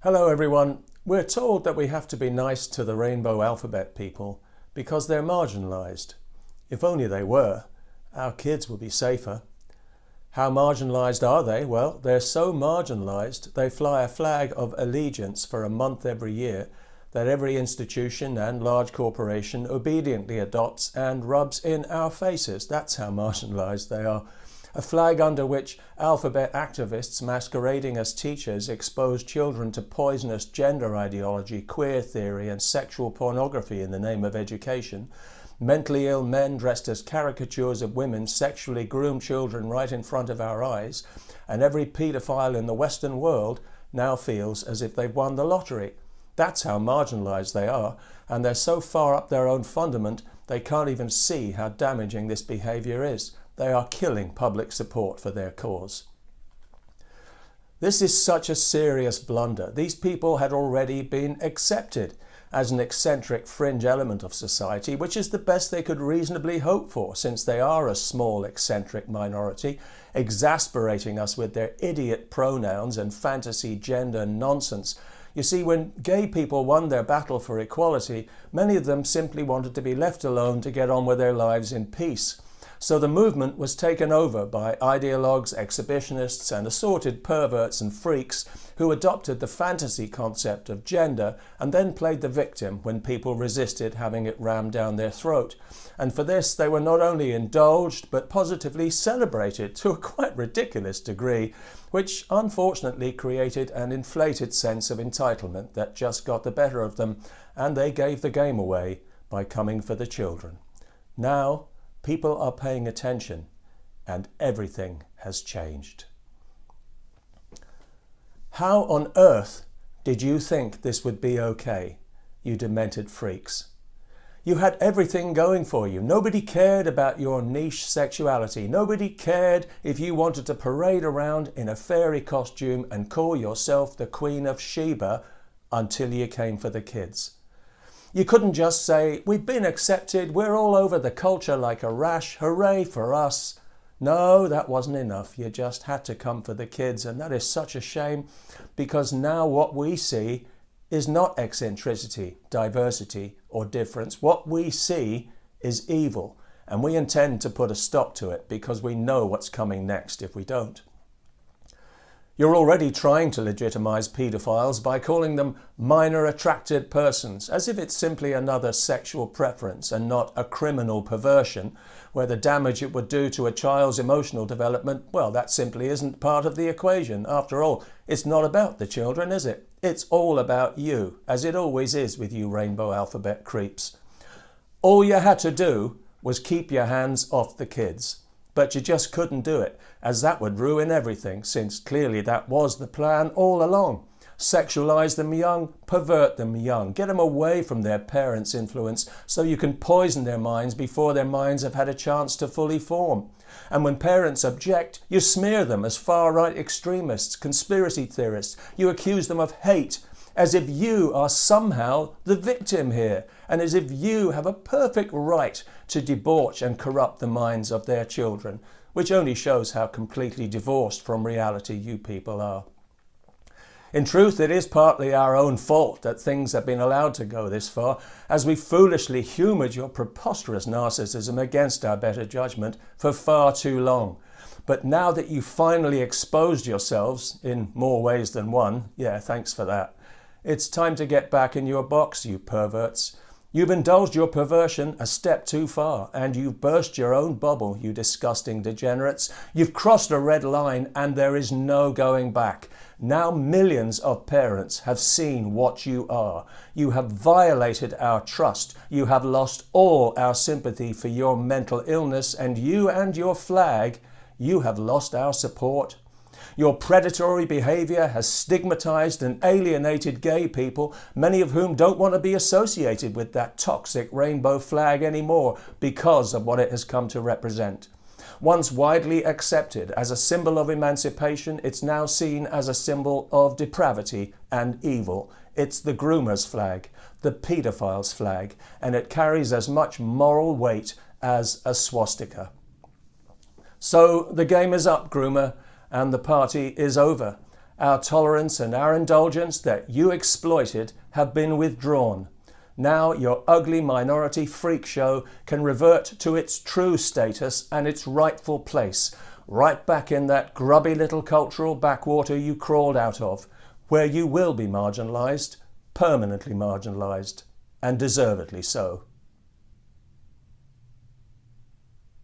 Hello everyone. We're told that we have to be nice to the rainbow alphabet people because they're marginalised. If only they were, our kids would be safer. How marginalised are they? Well, they're so marginalised they fly a flag of allegiance for a month every year that every institution and large corporation obediently adopts and rubs in our faces. That's how marginalised they are. A flag under which alphabet activists masquerading as teachers expose children to poisonous gender ideology, queer theory and sexual pornography in the name of education. Mentally ill men dressed as caricatures of women sexually groom children right in front of our eyes, and every paedophile in the Western world now feels as if they've won the lottery. That's how marginalised they are, and they're so far up their own fundament they can't even see how damaging this behaviour is. They are killing public support for their cause. This is such a serious blunder. These people had already been accepted as an eccentric fringe element of society, which is the best they could reasonably hope for, since they are a small eccentric minority, exasperating us with their idiot pronouns and fantasy gender nonsense. You see, when gay people won their battle for equality, many of them simply wanted to be left alone to get on with their lives in peace. So the movement was taken over by ideologues, exhibitionists and assorted perverts and freaks who adopted the fantasy concept of gender and then played the victim when people resisted having it rammed down their throat. And for this they were not only indulged but positively celebrated to a quite ridiculous degree, which unfortunately created an inflated sense of entitlement that just got the better of them, and they gave the game away by coming for the children. Now people are paying attention and everything has changed. How on earth did you think this would be okay, you demented freaks? You had everything going for you. Nobody cared about your niche sexuality. Nobody cared if you wanted to parade around in a fairy costume and call yourself the Queen of Sheba until you came for the kids. You couldn't just say, we've been accepted, we're all over the culture like a rash, hooray for us. No, that wasn't enough. You just had to come for the kids, and that is such a shame, because now what we see is not eccentricity, diversity or difference. What we see is evil, and we intend to put a stop to it because we know what's coming next if we don't. You're already trying to legitimize paedophiles by calling them minor attracted persons, as if it's simply another sexual preference and not a criminal perversion, where the damage it would do to a child's emotional development, well, that simply isn't part of the equation. After all, it's not about the children, is it? It's all about you, as it always is with you rainbow alphabet creeps. All you had to do was keep your hands off the kids. But you just couldn't do it, as that would ruin everything, since clearly that was the plan all along. Sexualize them young, pervert them young, get them away from their parents' influence so you can poison their minds before their minds have had a chance to fully form. And when parents object, you smear them as far-right extremists, conspiracy theorists. You accuse them of hate, as if you are somehow the victim here, and as if you have a perfect right to debauch and corrupt the minds of their children, which only shows how completely divorced from reality you people are. In truth, it is partly our own fault that things have been allowed to go this far, as we foolishly humoured your preposterous narcissism against our better judgment for far too long. But now that you've finally exposed yourselves, in more ways than one, yeah, thanks for that, it's time to get back in your box, you perverts. You've indulged your perversion a step too far, and you've burst your own bubble, you disgusting degenerates. You've crossed a red line, and there is no going back. Now millions of parents have seen what you are. You have violated our trust. You have lost all our sympathy for your mental illness, and your flag, you have lost our support. Your predatory behaviour has stigmatised and alienated gay people, many of whom don't want to be associated with that toxic rainbow flag anymore because of what it has come to represent. Once widely accepted as a symbol of emancipation, it's now seen as a symbol of depravity and evil. It's the groomer's flag, the paedophile's flag, and it carries as much moral weight as a swastika. So the game is up, groomer, and the party is over. Our tolerance and our indulgence that you exploited have been withdrawn. Now your ugly minority freak show can revert to its true status and its rightful place, right back in that grubby little cultural backwater you crawled out of, where you will be marginalised, permanently marginalised, and deservedly so.